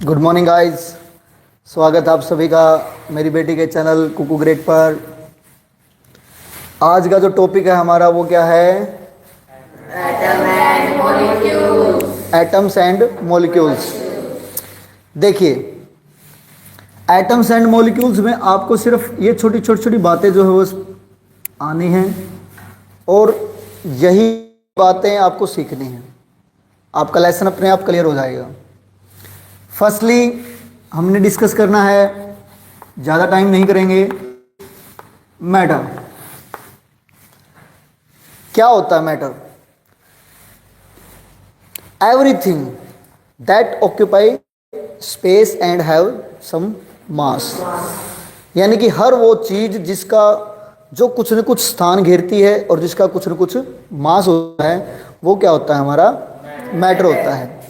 Good morning guys. स्वागत है आप सभी का मेरी बेटी के चैनल कुकू ग्रेड पर। आज का जो टॉपिक है हमारा वो क्या है? Atoms and molecules. देखिए, एटम्स एंड मॉलिक्यूल्स में आपको सिर्फ ये छोटी छोटी बातें जो है वो आनी हैं और यही बातें आपको सीखनी हैं। आपका लेसन अपने आप क्लियर हो जाएगा। फर्स्टली हमने डिस्कस करना है, ज़्यादा टाइम नहीं करेंगे, मैटर। क्या होता है matter? Everything that occupy space and have some mass, यानी कि हर वो चीज जिसका जो कुछ न कुछ स्थान घेरती है और जिसका कुछ न कुछ मास होता है वो क्या होता है? हमारा मैटर होता है।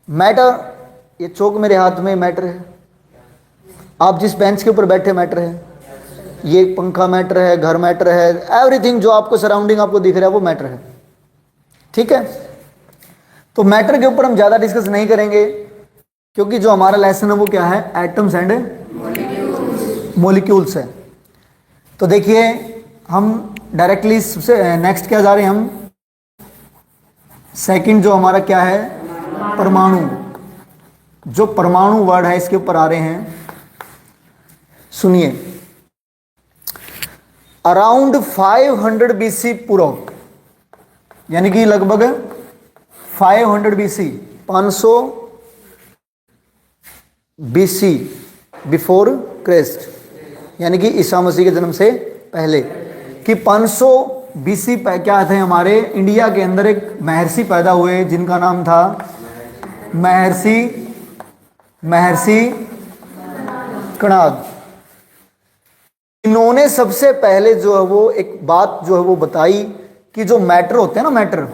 मैटर, ये चौक मेरे हाथ में मैटर है, आप जिस बेंच के ऊपर बैठे मैटर है, ये पंखा मैटर है, घर मैटर है, एवरीथिंग जो आपको सराउंडिंग आपको दिख रहा है वो मैटर है। ठीक है, तो मैटर के ऊपर हम ज़्यादा डिस्कस नहीं करेंगे क्योंकि जो हमारा लेसन है वो क्या है? एटम्स एंड मॉलिक्यूल्स है। तो देखिए, हम डायरेक्टली सबसे नेक्स्ट क्या जा रहे हैं हम? सेकंड जो हमारा क्या है? परमाणु। जो परमाणु वर्ड है इसके ऊपर आ रहे हैं। सुनिए, अराउंड 500 BC पूर्व, यानी कि लगभग 500 BC, 500 BC बिफोर क्राइस्ट, यानी कि ईसा मसीह के जन्म से पहले कि 500 BC क्या थे? हमारे इंडिया के अंदर एक महर्षि पैदा हुए जिनका नाम था महर्षि कणाद। इन्होंने सबसे पहले जो है वो एक बात जो है वो बताई कि जो मैटर होते हैं ना, मैटर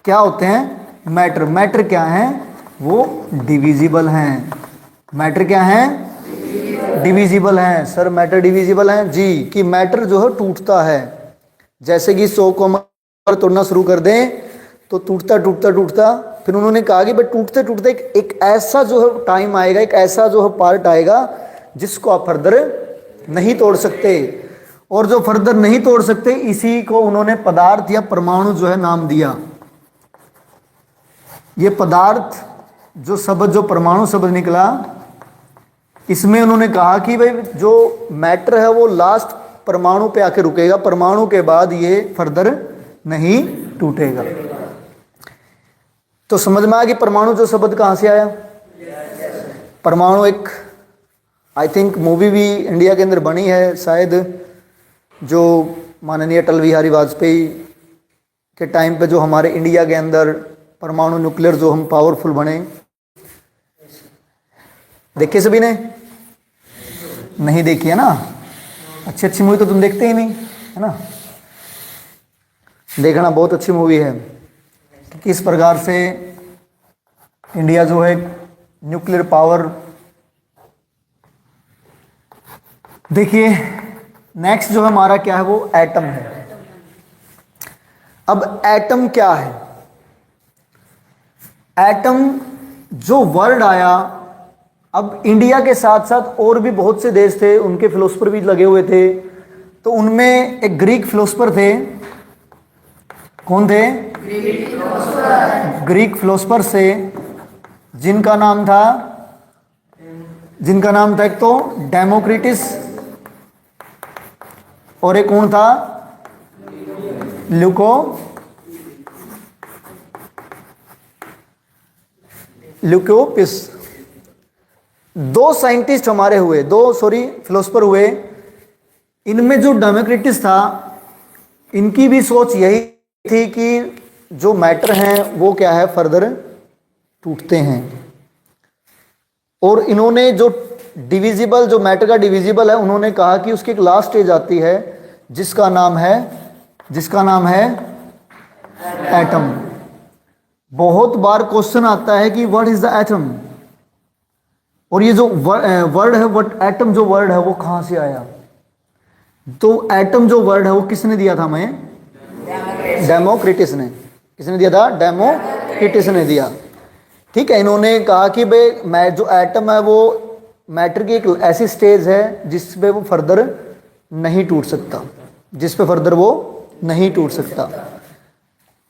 क्या होते हैं? मैटर क्या है? वो डिविजिबल हैं। मैटर क्या है? डिविजिबल हैं। सर मैटर डिविजिबल हैं जी, कि मैटर जो है टूटता है। जैसे कि 100 को हम तोड़ना शुरू कर दें तो टूटता, फिर उन्होंने कहा कि भाई टूटते टूटते एक ऐसा जो है टाइम आएगा, एक ऐसा जो है पार्ट आएगा जिसको आप फर्दर नहीं तोड़ सकते, और जो फर्दर नहीं तोड़ सकते इसी को उन्होंने पदार्थ या परमाणु जो है नाम दिया। ये पदार्थ जो शब्द, जो परमाणु शब्द निकला, इसमें उन्होंने कहा कि भाई जो मैटर है वो लास्ट परमाणु पे आके रुकेगा, परमाणु के बाद ये फर्दर नहीं टूटेगा। तो समझ में आ गई परमाणु जो शब्द कहां से आया? परमाणु एक आई थिंक मूवी भी इंडिया के अंदर बनी है शायद, जो माननीय अटल बिहारी वाजपेयी के टाइम पे जो हमारे इंडिया के अंदर परमाणु न्यूक्लियर जो हम पावरफुल बने। देखे सभी ने? नहीं देखी है ना? अच्छी अच्छी मूवी तो तुम देखते ही नहीं है ना? देखना, बहुत अच्छी मूवी है कि किस प्रकार से इंडिया जो है न्यूक्लियर पावर। देखिए, नेक्स्ट जो हमारा क्या है वो एटम है। अब एटम क्या है? एटम जो वर्ड आया, अब इंडिया के साथ साथ और भी बहुत से देश थे, उनके फिलोसफर भी लगे हुए थे। तो उनमें एक ग्रीक फिलोसफर थे। कौन थे? ग्रीक फिलोसफर से जिनका नाम था एक तो डेमोक्रिटस और एक कौन था? ल्यूकोपिस। दो साइंटिस्ट हमारे हुए, फिलोसफर हुए। इनमें जो डेमोक्रिटस था, इनकी भी सोच यही थी कि जो मैटर हैं वो क्या है? फर्दर टूटते हैं। और इन्होंने जो डिविजिबल, जो मैटर का डिविजिबल है, उन्होंने कहा कि उसकी एक लास्ट स्टेज आती है जिसका नाम है एटम। बहुत बार क्वेश्चन आता है कि व्हाट इज द एटम, और ये जो वर्ड है, व्हाट एटम जो वर्ड है वो कहां से आया? तो एटम जो वर्ड है वो किसने दिया था हमें? डेमोक्रिटस ने। किसने दिया था? डेमोक्रिटस ने दिया। ठीक है, इन्होंने कहा कि भाई मैं जो एटम है वो मैटर की एक ऐसी स्टेज है जिस पे वो फर्दर नहीं टूट सकता, जिस पे फर्दर वो नहीं टूट सकता।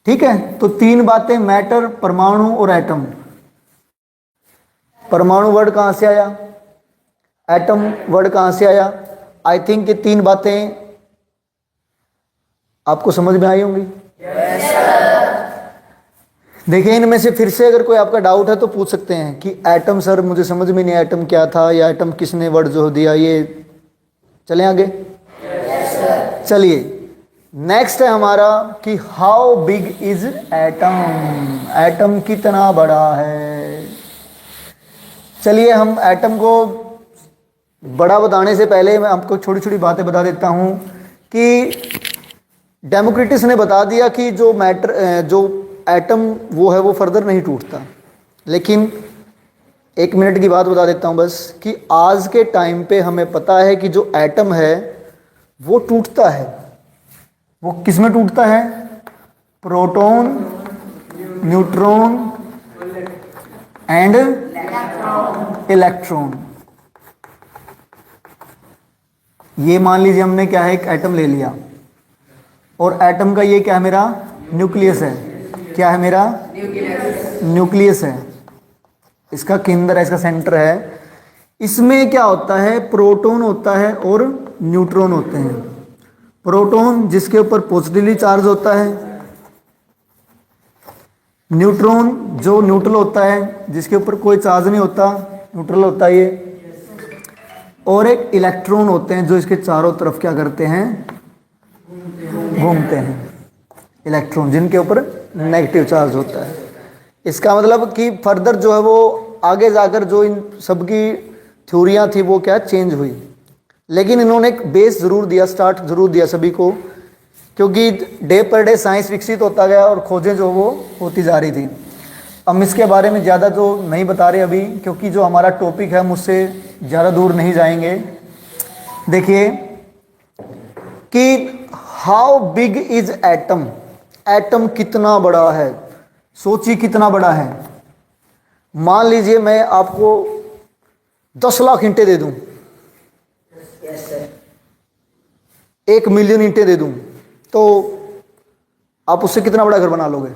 ठीक है, तो तीन बातें, मैटर, परमाणु और एटम। परमाणु वर्ड कहां से आया, एटम वर्ड कहां से आया? आई थिंक ये तीन बातें आपको समझ में आई होंगी। देखिए, इनमें से फिर से अगर कोई आपका डाउट है तो पूछ सकते हैं कि एटम सर मुझे समझ में नहीं, एटम क्या था, या एटम किसने वर्ड जो दिया, ये चलें आगे। चलिए, नेक्स्ट है हमारा कि how big is atom, atom कितना बड़ा है। चलिए, हम एटम को बड़ा बताने से पहले मैं आपको छोटी छोटी बातें बता देता हूं कि डेमोक्रिटस ने बता दिया कि जो मैटर, जो एटम वो है वो फर्दर नहीं टूटता। लेकिन एक मिनट की बात बता देता हूं बस, कि आज के टाइम पे हमें पता है कि जो एटम है वो टूटता है। वो किस में टूटता है? Proton, neutron and electron. ये मान लीजिए हमने क्या है, एक एटम ले लिया, और एटम का ये क्या है, मेरा न्यूक्लियस है। क्या है मेरा? न्यूक्लियस है, इसका केंद्र है, इसका सेंटर है। इसमें क्या होता है, प्रोटॉन होता है और न्यूट्रॉन होते हैं। प्रोटॉन जिसके ऊपर पॉजिटिवली चार्ज होता है, न्यूट्रॉन जो न्यूट्रल होता है, जिसके ऊपर कोई चार्ज नहीं होता, न्यूट्रल होता है ये, और एक इलेक्ट्रॉन होते हैं जो इसके चारों तरफ क्या करते हैं, घूमते हैं। इलेक्ट्रॉन जिनके ऊपर नेगेटिव चार्ज होता है। इसका मतलब कि फर्दर जो है वो आगे जाकर जो इन सब की थ्योरियाँ थी वो क्या चेंज हुई। लेकिन इन्होंने एक बेस ज़रूर दिया, स्टार्ट ज़रूर दिया सभी को, क्योंकि डे पर डे साइंस विकसित होता गया और खोजें जो वो होती जा रही थी। हम इसके बारे में ज़्यादा तो नहीं बता रहे अभी, क्योंकि जो हमारा टॉपिक है मुझसे ज़्यादा दूर नहीं जाएंगे। देखिए कि how big is atom, atom कितना बड़ा है। सोचिए कितना बड़ा है। मान लीजिए मैं आपको 10 लाख ईंटें दे दूं, 1 मिलियन ईंटें दे दूं, तो आप उससे कितना बड़ा घर बना लोगे?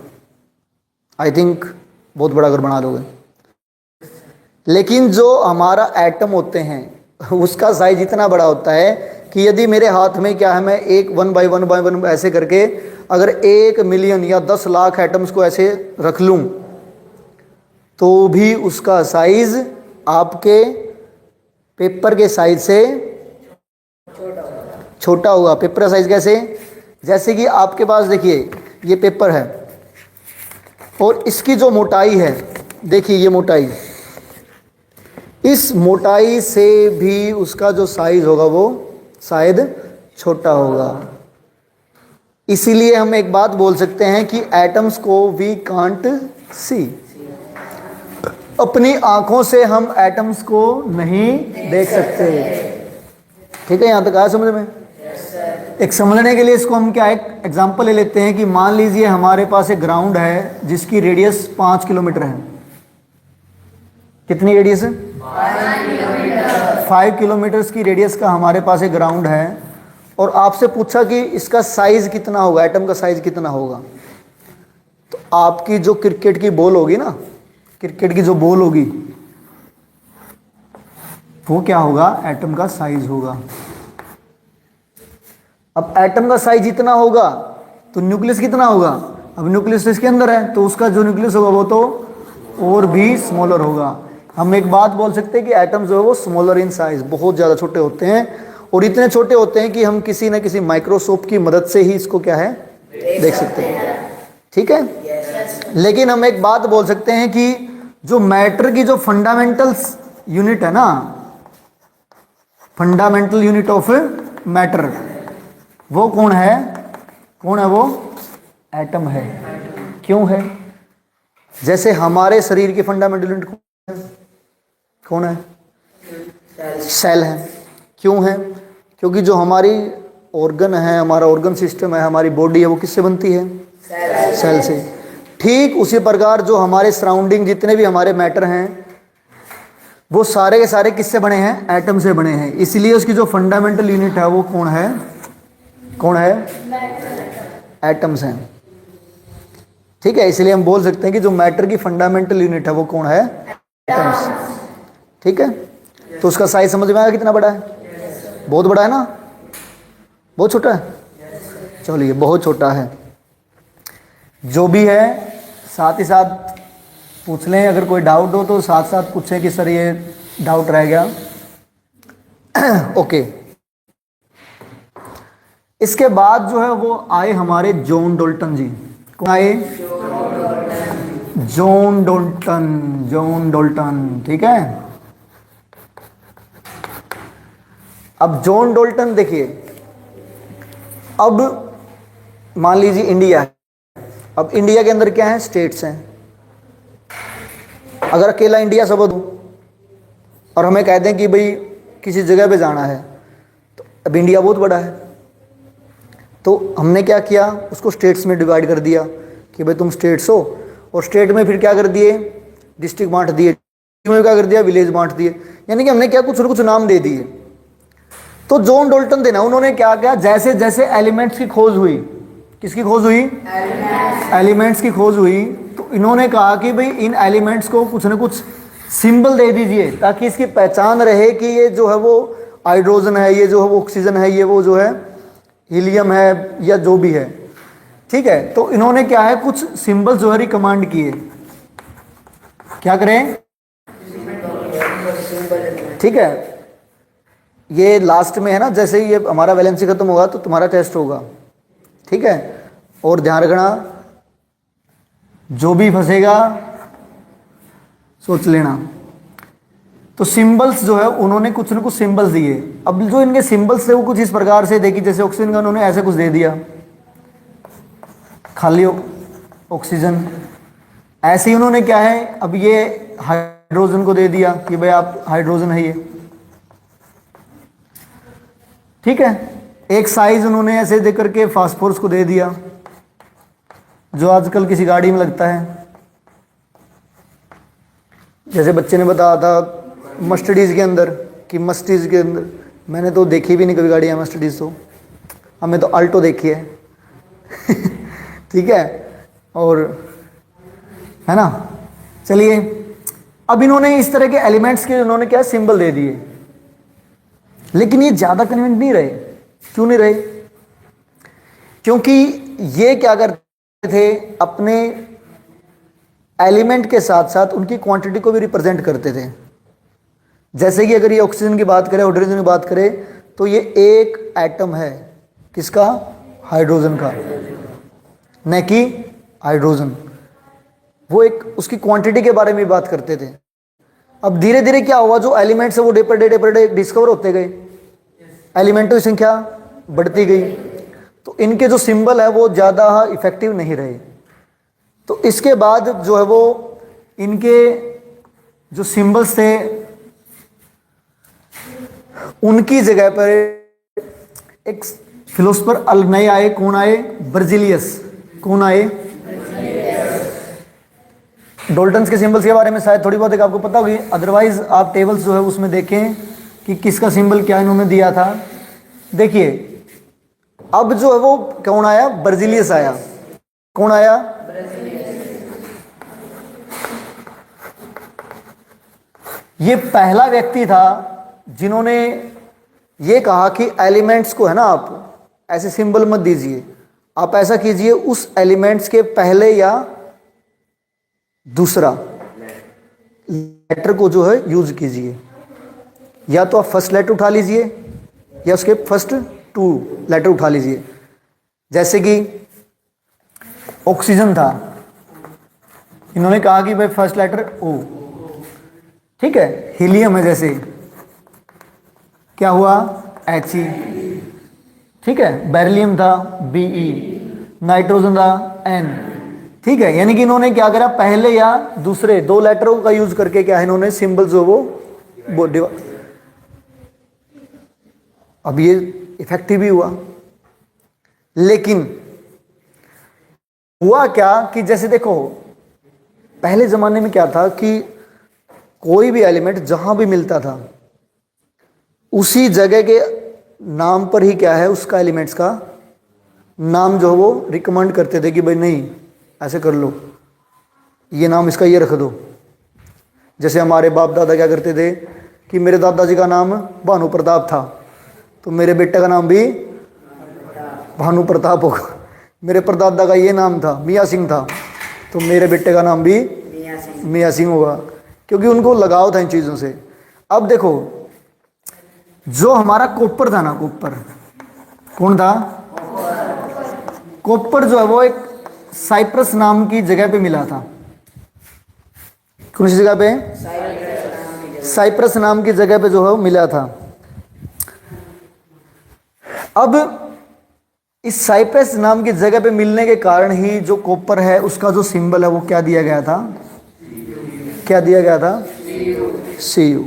आई थिंक बहुत बड़ा घर बना लोगे। लेकिन जो हमारा एटम होते हैं उसका साइज इतना बड़ा होता है कि यदि मेरे हाथ में क्या है, मैं एक 1 बाई 1 बाई 1 ऐसे करके अगर 1 मिलियन या 10 लाख एटम्स को ऐसे रख लूं, तो भी उसका साइज आपके पेपर के साइज से छोटा होगा। पेपर का साइज कैसे? जैसे कि आपके पास देखिए ये पेपर है और इसकी जो मोटाई है, देखिए ये मोटाई, इस मोटाई से भी उसका जो साइज होगा वो शायद छोटा होगा। इसीलिए हम एक बात बोल सकते हैं कि एटम्स को वी कांट सी, अपनी आंखों से हम एटम्स को नहीं देख सकते। ठीक है, यहां तक आया समझ में? एक समझने के लिए इसको हम क्या एक एग्जांपल ले लेते हैं कि मान लीजिए हमारे पास एक ग्राउंड है जिसकी रेडियस 5 किलोमीटर है। कितनी रेडियस है? 5 किलोमीटर की रेडियस का हमारे पास एक ग्राउंड है, और आपसे पूछा कि इसका साइज कितना होगा, एटम का साइज कितना होगा, तो आपकी जो क्रिकेट की बॉल होगी ना, क्रिकेट की जो बॉल होगी वो क्या होगा, एटम का साइज होगा। अब एटम का साइज इतना होगा तो न्यूक्लियस कितना होगा? अब न्यूक्लियस इसके अंदर है तो उसका जो न्यूक्लियस होगा वो तो और भी स्मॉलर होगा। हम एक बात बोल सकते हैं कि एटम जो है वो स्मॉलर इन साइज, बहुत ज़्यादा छोटे होते हैं, और इतने छोटे होते हैं कि हम किसी न किसी माइक्रोस्कोप की मदद से ही इसको क्या है देख सकते हैं। ठीक है, लेकिन हम एक बात बोल सकते हैं कि जो मैटर की जो फंडामेंटल यूनिट है ना, फंडामेंटल यूनिट ऑफ मैटर, वो कौन है? कौन है वो? एटम है। क्यों है? जैसे हमारे शरीर की फंडामेंटल यूनिट कौन है? सेल है। क्यों है? क्योंकि जो हमारी ऑर्गन है, हमारा ऑर्गन सिस्टम है, हमारी बॉडी है, वो किससे बनती है? सेल से। ठीक उसी प्रकार जो हमारे सराउंडिंग जितने भी हमारे मैटर हैं वो सारे के सारे किससे बने हैं? एटम से बने हैं। इसलिए उसकी जो फंडामेंटल यूनिट है वो कौन है? कौन है? एटम्स हैं। ठीक है, इसलिए हम बोल सकते हैं कि जो मैटर की फंडामेंटल यूनिट है वो कौन है? एटम्स। ठीक है, तो उसका साइज समझ में आया कितना बड़ा है? बहुत बड़ा है ना? बहुत छोटा है? चलिए, बहुत छोटा है। जो भी है साथ ही साथ पूछ लें, अगर कोई डाउट हो तो साथ साथ पूछें कि सर ये डाउट रह गया। ओके, इसके बाद जो है वो आए हमारे जॉन डाल्टन जी। कौन आए? John Dalton. जॉन डाल्टन, ठीक है। अब जॉन डाल्टन देखिए, अब मान लीजिए इंडिया है। अब इंडिया के अंदर क्या है? स्टेट्स हैं। अगर अकेला इंडिया सब और हमें कह दें कि भाई किसी जगह पे जाना है, तो अब इंडिया बहुत बड़ा है, तो हमने क्या किया? उसको स्टेट्स में डिवाइड कर दिया कि भाई तुम स्टेट्स हो, और स्टेट में फिर क्या कर दिए? डिस्ट्रिक्ट बांट दिए। में क्या कर दिया? विलेज बांट दिए। यानी कि हमने क्या कुछ न कुछ नाम दे दिए। तो जॉन डाल्टन देना उन्होंने क्या किया? जैसे जैसे एलिमेंट्स की खोज हुई, किसकी खोज हुई? एलिमेंट्स की खोज हुई, तो इन्होंने कहा कि भाई इन एलिमेंट्स को कुछ न कुछ सिंबल दे दीजिए ताकि इसकी पहचान रहे कि ये जो है वो हाइड्रोजन है, ये जो है वो ऑक्सीजन है, ये वो जो है हीलियम है, या जो भी है। ठीक है, तो इन्होंने क्या है? कुछ सिंबल्स जो है रिकमांड किए। क्या करें? ठीक है, ये लास्ट में है ना, जैसे ही ये हमारा वैलेंसी खत्म होगा तो तुम्हारा टेस्ट होगा। ठीक है, और ध्यान रखना, जो भी फंसेगा सोच लेना। तो सिंबल्स जो है उन्होंने कुछ न कुछ सिंबल्स दिए। अब जो इनके सिंबल्स थे वो कुछ इस प्रकार से देखिए, जैसे ऑक्सीजन का उन्होंने ऐसे कुछ दे दिया, खाली ऑक्सीजन। ऐसे ही उन्होंने क्या है, अब ये हाइड्रोजन को दे दिया कि भाई आप हाइड्रोजन है ये। ठीक है, एक साइज उन्होंने ऐसे दे करके फास्फोरस को दे दिया, जो आजकल किसी गाड़ी में लगता है। जैसे बच्चे ने बताया था मर्सिडीज के अंदर, कि मर्सिडीज के अंदर, मैंने तो देखी भी नहीं कभी गाड़ी है मर्सिडीज, तो हमें तो अल्टो देखी है। ठीक है, और है ना। चलिए, अब इन्होंने इस तरह के एलिमेंट्स के उन्होंने क्या सिंबल दे दिए, लेकिन ये ज़्यादा कन्विंस नहीं रहे। क्यों नहीं रहे? क्योंकि ये क्या करते थे, अपने एलिमेंट के साथ साथ उनकी क्वांटिटी को भी रिप्रेजेंट करते थे। जैसे कि अगर ये ऑक्सीजन की बात करें, हाइड्रोजन की बात करें, तो ये एक एटम है, किसका? हाइड्रोजन का, न कि हाइड्रोजन। वो एक उसकी क्वांटिटी के बारे में बात करते थे। अब धीरे धीरे क्या हुआ, जो एलिमेंट्स है वो डे पर डे डिस्कवर होते गए, एलिमेंटों की संख्या बढ़ती गई, तो इनके जो सिंबल है वो ज़्यादा इफेक्टिव नहीं रहे। तो इसके बाद जो है वो इनके जो सिंबल्स थे उनकी जगह पर एक फिलोसफर नए आए। कौन आए? बर्जिलियस। कौन आए? डाल्टन्स के सिंबल्स के बारे में शायद थोड़ी बहुत एक आपको पता होगी, अदरवाइज आप टेबल्स जो है उसमें देखें कि किसका सिंबल क्या इन्होंने दिया था। देखिए, अब जो है वो कौन आया? बर्जिलियस आया। कौन आया? ये पहला व्यक्ति था जिन्होंने ये कहा कि एलिमेंट्स को है ना, आप ऐसे सिंबल मत दीजिए, आप ऐसा कीजिए उस एलिमेंट्स के पहले या दूसरा लेटर को जो है यूज कीजिए। या तो आप फर्स्ट लेटर उठा लीजिए या उसके फर्स्ट 2 लेटर उठा लीजिए। जैसे कि ऑक्सीजन था, इन्होंने कहा कि भाई फर्स्ट लेटर O। ठीक है, हीलियम है, जैसे क्या हुआ? He। ठीक है, बेरिलियम था Be, नाइट्रोजन था N। ठीक है, यानी कि इन्होंने क्या करा, पहले या दूसरे 2 लेटरों का यूज करके क्या है, इन्होंने सिंबल जो वो अब ये इफेक्टिव भी हुआ। लेकिन हुआ क्या कि जैसे देखो पहले ज़माने में क्या था कि कोई भी एलिमेंट जहाँ भी मिलता था उसी जगह के नाम पर ही क्या है उसका एलिमेंट्स का नाम जो वो रिकमेंड करते थे कि भाई नहीं ऐसे कर लो, ये नाम इसका ये रख दो। जैसे हमारे बाप दादा क्या करते थे कि मेरे दादाजी का नाम भानु प्रताप था तो मेरे बेटे का नाम भी भानु प्रताप होगा। मेरे परदादा का ये नाम था मियाँ सिंह था तो मेरे बेटे का नाम भी मियाँ सिंह होगा, क्योंकि उनको लगाव था इन चीज़ों से। अब देखो जो हमारा कॉपर था ना, कॉपर कौन था? कॉपर जो है वो एक साइप्रस नाम की जगह पे मिला था। कौन सी जगह पे? साइप्रस नाम की जगह पे जो है वो मिला था। अब इस साइप्रस नाम की जगह पे मिलने के कारण ही जो कॉपर है उसका जो सिंबल है वो क्या दिया गया था? क्या दिया गया था? Cu।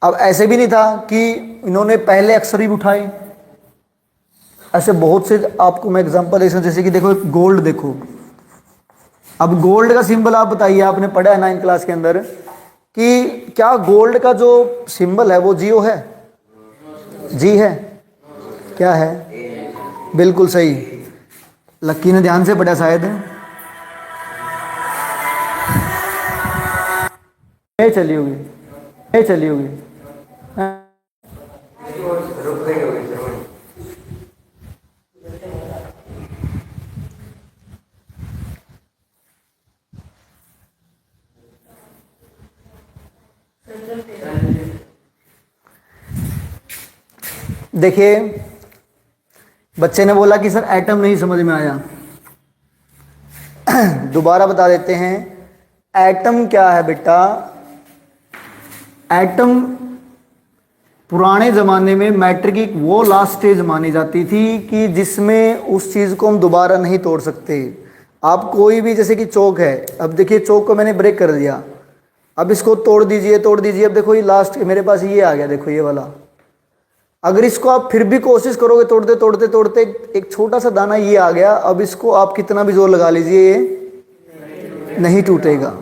अब ऐसे भी नहीं था कि इन्होंने पहले अक्षर ही उठाए, ऐसे बहुत से आपको मैं एग्जांपल दे सकता हूं। जैसे कि देखो गोल्ड, देखो अब गोल्ड का सिंबल आप बताइए, आपने पढ़ा है 9th क्लास के अंदर कि क्या गोल्ड का जो सिंबल है वो जीओ है? जी है। क्या है? बिल्कुल सही, लक्की ने ध्यान से पढ़ा शायद। चली होगी, चली होगी। देखिए बच्चे ने बोला कि सर एटम नहीं समझ में आया। दोबारा बता देते हैं, एटम क्या है बेटा? एटम पुराने ज़माने में मैटर की वो लास्ट स्टेज मानी जाती थी कि जिसमें उस चीज़ को हम दोबारा नहीं तोड़ सकते। आप कोई भी, जैसे कि चौक है, अब देखिए चौक को मैंने ब्रेक कर दिया, अब इसको तोड़ दीजिए तोड़ दीजिए, अब देखो ये लास्ट मेरे पास ये आ गया, देखो ये वाला। अगर इसको आप फिर भी कोशिश करोगे तोड़ते तोड़ते तोड़ते एक छोटा सा दाना ये आ गया, अब इसको आप कितना भी जोर लगा लीजिए ये नहीं टूटेगा।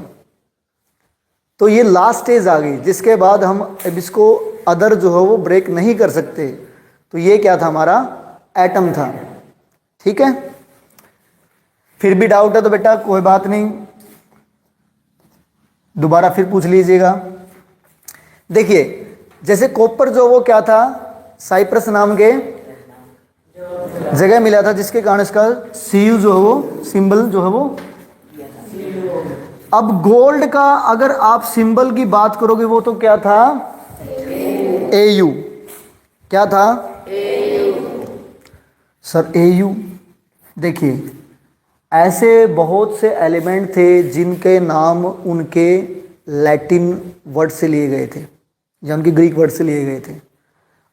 तो ये लास्ट स्टेज आ गई जिसके बाद हम अब इसको अदर जो है वो ब्रेक नहीं कर सकते। तो ये क्या था? हमारा एटम था। ठीक है, फिर भी डाउट है तो बेटा कोई बात नहीं, दोबारा फिर पूछ लीजिएगा। देखिए जैसे कॉपर जो वो क्या था? साइप्रस नाम के जगह मिला था जिसके कारण इसका Cu जो है वो सिंबल जो है वो। अब गोल्ड का अगर आप सिंबल की बात करोगे वो तो क्या था? Au। क्या था? Sir Au। देखिए ऐसे बहुत से एलिमेंट थे जिनके नाम उनके लैटिन वर्ड से लिए गए थे या उनके ग्रीक वर्ड से लिए गए थे।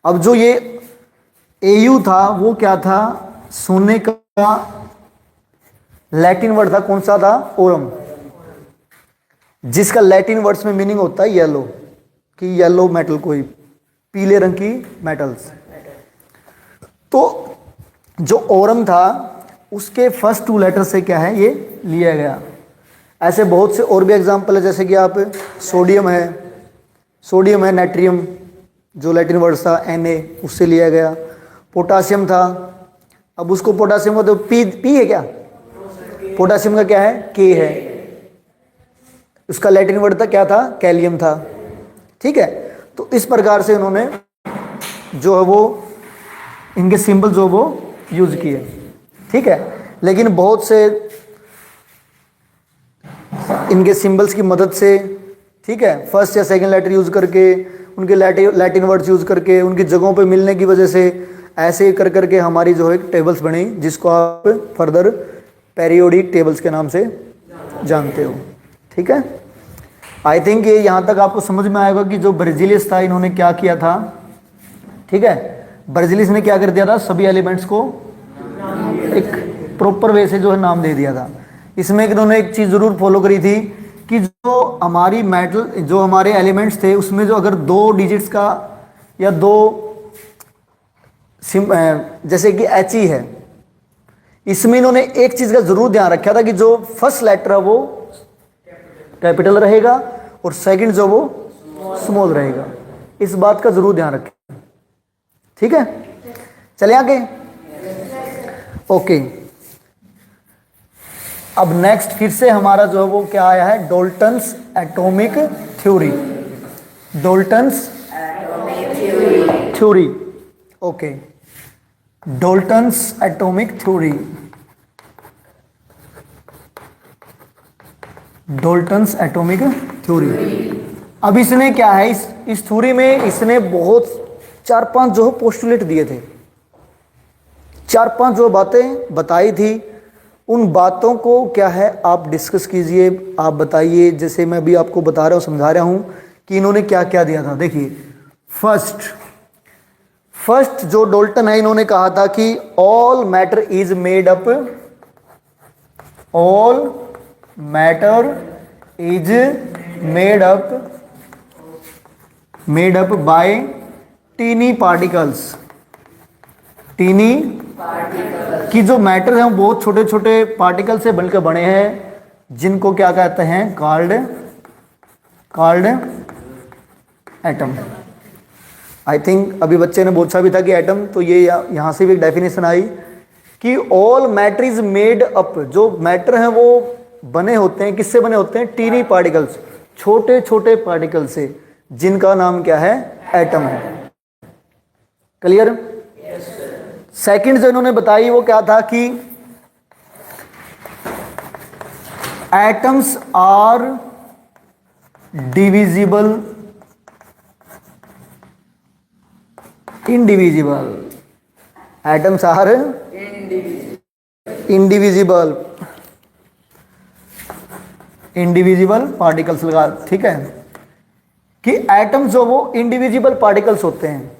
अब जो ये Au था वो क्या था? सोने का लैटिन वर्ड था। कौन सा था? ओरम, जिसका लैटिन वर्ड्स में मीनिंग होता है येलो, कि येलो मेटल, कोई पीले रंग की मेटल्स। तो जो ओरम था उसके फर्स्ट 2 लेटर से क्या है ये लिया गया। ऐसे बहुत से और भी एग्जाम्पल है, जैसे कि आप सोडियम है, नाइट्रियम जो लैटिन वर्ड था Na उससे लिया गया। पोटासियम था, अब उसको पोटासियम का तो पी है क्या? पोटासियम का क्या है? के है। उसका लैटिन वर्ड था क्या था? कैलियम था। ठीक है, तो इस प्रकार से इन्होंने जो है वो इनके सिंबल जो वो यूज किए। ठीक है, लेकिन बहुत से इनके सिंबल्स की मदद से, ठीक है, फर्स्ट या सेकंड लेटर यूज करके, उनके लैटिन वर्ड्स यूज करके, उनकी जगहों पे मिलने की वजह से ऐसे कर करके हमारी जो है टेबल्स बनी, जिसको आप फर्दर पेरियोडिक टेबल्स के नाम से जानते हो। ठीक है, आई थिंक ये यहाँ तक आपको समझ में आएगा कि जो बर्जिलियस था इन्होंने क्या किया था। ठीक है, बर्जिलियस ने क्या कर दिया था? सभी एलिमेंट्स को एक प्रॉपर वे से जो है नाम दे दिया था। इसमें इन्होंने एक चीज़ ज़रूर फॉलो करी थी कि जो हमारी मेटल, जो हमारे एलिमेंट्स थे उसमें जो अगर 2 डिजिट्स का या 2 जैसे कि He है, इसमें इन्होंने एक चीज का जरूर ध्यान रखा था कि जो फर्स्ट लेटर है वो कैपिटल रहेगा और सेकंड जो वो स्मॉल रहेगा, इस बात का जरूर ध्यान रखें। ठीक है, चले आगे। ओके, अब नेक्स्ट फिर से हमारा जो है वो क्या आया है, Dalton's atomic theory. Dalton's theory, okay, Dalton's atomic theory. Dalton's atomic theory. अब इसने क्या है, इस थ्योरी में इसने बहुत 4-5 जो पोस्टुलेट दिए थे, 4-5 जो बातें बताई थी, उन बातों को क्या है आप डिस्कस कीजिए, आप बताइए। जैसे मैं भी आपको बता रहा हूँ, समझा रहा हूँ कि इन्होंने क्या क्या दिया था। देखिए, फर्स्ट जो डोल्टन है, इन्होंने कहा था कि all matter is made up, all matter is made up by tiny particles. Tiny कि जो मैटर है वो बहुत छोटे छोटे पार्टिकल से बनकर बने हैं, जिनको क्या कहते हैं, कॉल्ड एटम। आई थिंक अभी बच्चे ने पूछा भी था कि एटम, तो ये यहाँ से भी एक डेफिनेशन आई कि all matter is made up, जो मैटर हैं वो बने होते हैं, किससे बने होते हैं, टीनी पार्टिकल्स, छोटे छोटे पार्टिकल से, जिनका नाम क्या है, एटम है। क्लियर? सेकंड जो इन्होंने बताई वो क्या था कि atoms are divisible, indivisible, atoms are indivisible particles लगा, ठीक है, कि एटम्स जो वो इंडिविजिबल पार्टिकल्स होते हैं।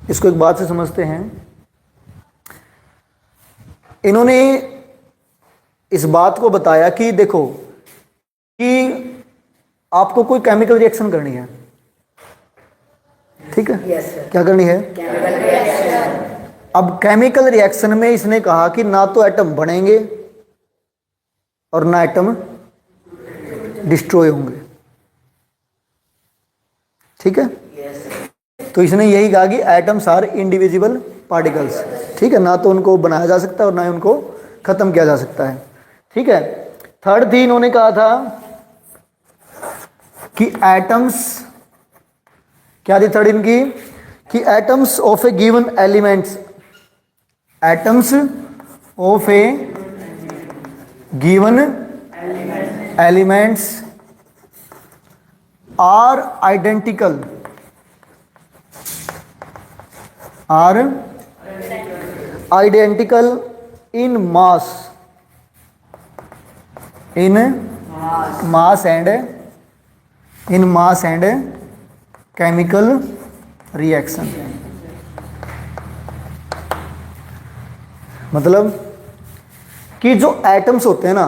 इसको एक बात से समझते हैं, इन्होंने इस बात को बताया कि देखो कि आपको कोई केमिकल रिएक्शन करनी है, ठीक है, yes, क्या करनी है, अब केमिकल रिएक्शन में इसने कहा कि ना तो एटम बनेंगे और ना एटम डिस्ट्रॉय होंगे, ठीक है, तो इसने यही कहा कि एटम्स आर इंडिविजिबल पार्टिकल्स, ठीक है, ना तो उनको बनाया जा सकता है और ना ही उनको खत्म किया जा सकता है, ठीक है। थर्ड थी, इन्होंने कहा था कि एटम्स, क्या थी थर्ड इनकी, कि atoms of a given elements, atoms of a given elements are identical, are identical in mass and chemical reaction। मतलब कि जो एटम्स होते हैं ना,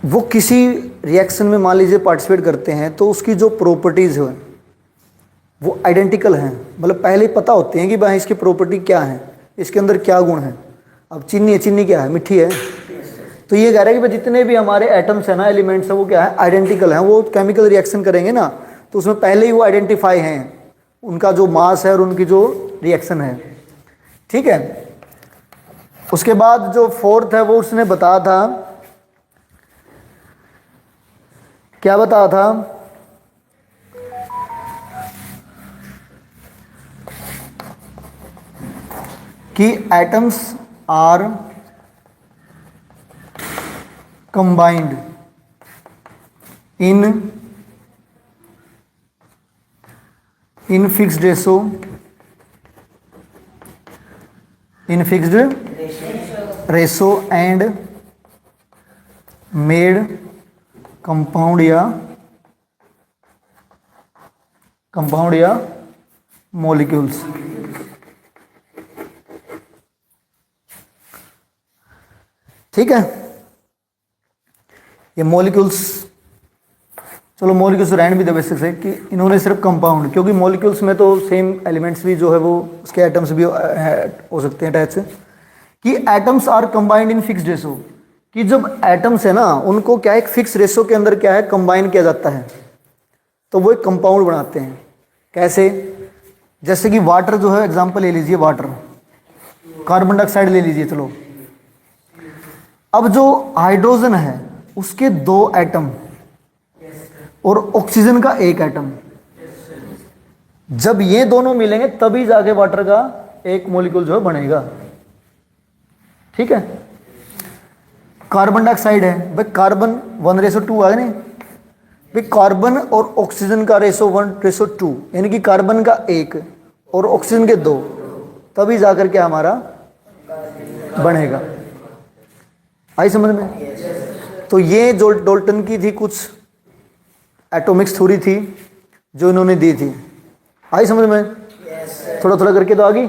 वो किसी रिएक्शन में मान लीजिए पार्टिसिपेट करते हैं, तो उसकी जो प्रॉपर्टीज है वो आइडेंटिकल हैं, मतलब पहले ही पता होते हैं कि भाई इसकी प्रॉपर्टी क्या है, इसके अंदर क्या गुण है। अब चीनी है, चीनी क्या है, मिट्टी है, तो ये कह रहा है कि भाई जितने भी हमारे एटम्स हैं ना, एलिमेंट्स हैं, वो क्या है, आइडेंटिकल हैं। वो केमिकल रिएक्शन करेंगे ना, तो उसमें पहले ही वो आइडेंटिफाई हैं, उनका जो मास है और उनकी जो रिएक्शन है, ठीक है। उसके बाद जो फोर्थ है वो उसने बताया था, क्या बताया था, कि atoms are combined in fixed ratio and made compound या मॉलिक्यूल्स। ठीक है, ये मॉलिक्यूल्स चलो मॉलिक्यूल्स रहने भी दे बेसिक से कि इन्होंने सिर्फ कंपाउंड, क्योंकि मॉलिक्यूल्स में तो सेम एलिमेंट्स भी जो है वो उसके एटम्स भी हो सकते हैं अटैच, कि atoms are combined in fixed ratio, कि जब एटम्स है ना उनको क्या है एक फिक्स रेशो के अंदर क्या है कंबाइन किया जाता है तो वो एक कंपाउंड बनाते हैं। कैसे? जैसे कि वाटर जो है, एग्जांपल ले लीजिए, वाटर, कार्बन डाइऑक्साइड ले लीजिए। चलो अब जो हाइड्रोजन है उसके 2 एटम और ऑक्सीजन का 1 एटम, जब ये दोनों मिलेंगे तभी जाके वाटर का एक मॉलिक्यूल जो है बनेगा। ठीक है, कार्बन डाइऑक्साइड है भाई, कार्बन 1:2 आ नहीं भाई, कार्बन और ऑक्सीजन का रेशो 1:2, यानी कि कार्बन का 1 और ऑक्सीजन के 2, तभी जाकर के हमारा बनेगा। आई समझ में? तो ये जो डोल्टन की थी कुछ एटॉमिक्स थ्योरी थी जो इन्होंने दी थी। आई समझ में? थोड़ा थोड़ा करके तो आ गई।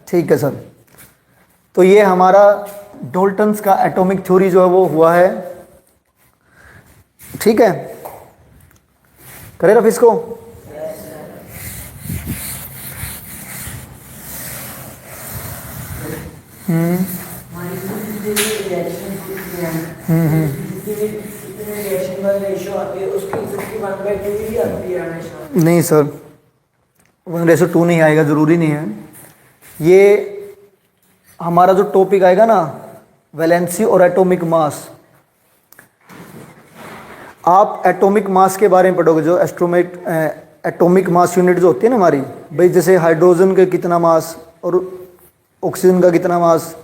ठीक है सर, तो ये हमारा डोल्टन्स का एटॉमिक थ्योरी जो है वो हुआ है। ठीक है, करें रफ इसको। नहीं सर, 1:2 नहीं आएगा, ज़रूरी नहीं है। ये हमारा जो टॉपिक आएगा ना वैलेंसी और एटॉमिक मास, आप एटॉमिक मास के बारे में पढ़ोगे, जो एटॉमिक मास यूनिट जो होती है ना हमारी, भाई जैसे हाइड्रोजन का कितना मास और ऑक्सीजन का कितना मास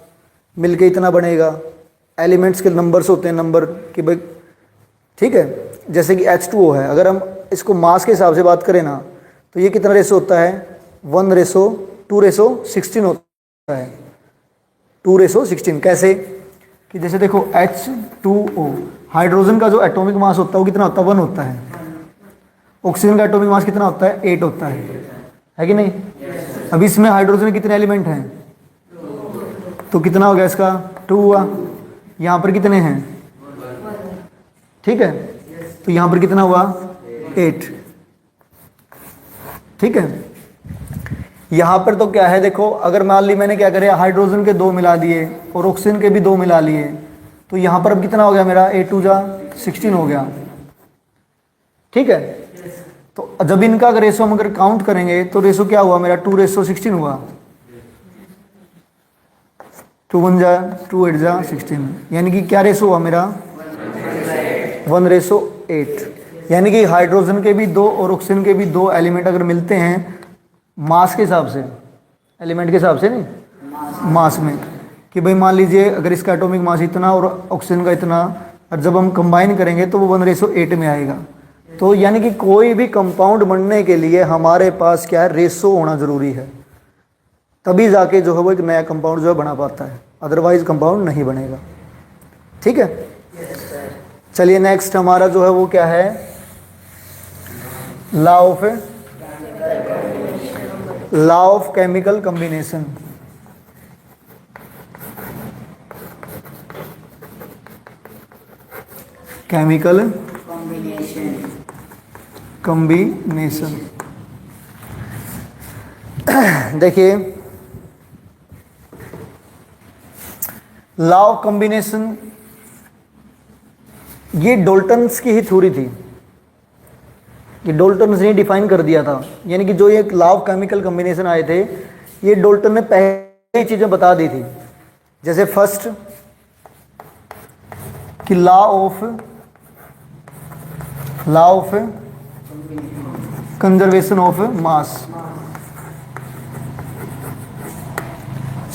मिलके इतना बनेगा। एलिमेंट्स के नंबर्स होते हैं, नंबर कि भाई, ठीक है, जैसे कि H2O है, अगर हम इसको मास के हिसाब से बात करें ना तो ये कितना रेशो होता है? 1:2:16 होता है, 2:16। कैसे? कि जैसे देखो H2O, हाइड्रोजन का जो एटॉमिक मास होता है वो कितना होता है? 1 होता है। ऑक्सीजन का एटॉमिक मास कितना होता है? 8 होता है कि नहीं? अब इसमें हाइड्रोजन में कितने एलिमेंट हैं? तो कितना हो गया इसका? 2 हुआ। यहाँ पर कितने हैं? ठीक है, तो यहाँ पर कितना हुआ? 8। ठीक है, यहाँ पर तो क्या है देखो, अगर मान ली मैंने क्या करे, हाइड्रोजन के 2 मिला दिए और ऑक्सीजन के भी 2 मिला लिए, तो यहाँ पर अब कितना हो गया मेरा? 8×2=16 हो गया। ठीक है, तो जब इनका अगर रेशो हम अगर काउंट करेंगे तो रेशो क्या हुआ मेरा? 2:16 हुआ। 2 × 8=16, यानी कि क्या रेशो हुआ मेरा? 1:8। यानी कि हाइड्रोजन के भी 2 और ऑक्सीजन के भी 2 एलिमेंट अगर मिलते हैं मास के हिसाब से, एलिमेंट के हिसाब से नहीं, मास में, कि भाई मान लीजिए अगर इसका एटॉमिक मास इतना और ऑक्सीजन का इतना, और जब हम कंबाइन करेंगे तो वो 1:8 में आएगा। तो यानी कि कोई भी कंपाउंड बनने के लिए हमारे पास क्या है? रेशो होना ज़रूरी है, तभी जाके जो है वो एक नया कंपाउंड जो है बना पाता है, अदरवाइज कंपाउंड नहीं बनेगा। ठीक है, चलिए नेक्स्ट हमारा जो है वो क्या है? Law of chemical combination. Chemical combination, देखिए लॉ ऑफ कॉम्बिनेशन ये डोल्टन्स की ही थ्योरी थी, ये डोल्टन्स ने डिफाइन कर दिया था। यानी कि जो ये लॉ ऑफ केमिकल कॉम्बिनेशन आए थे, ये डोल्टन ने पहले चीज़ें बता दी थी। जैसे फर्स्ट कि law of conservation of mass.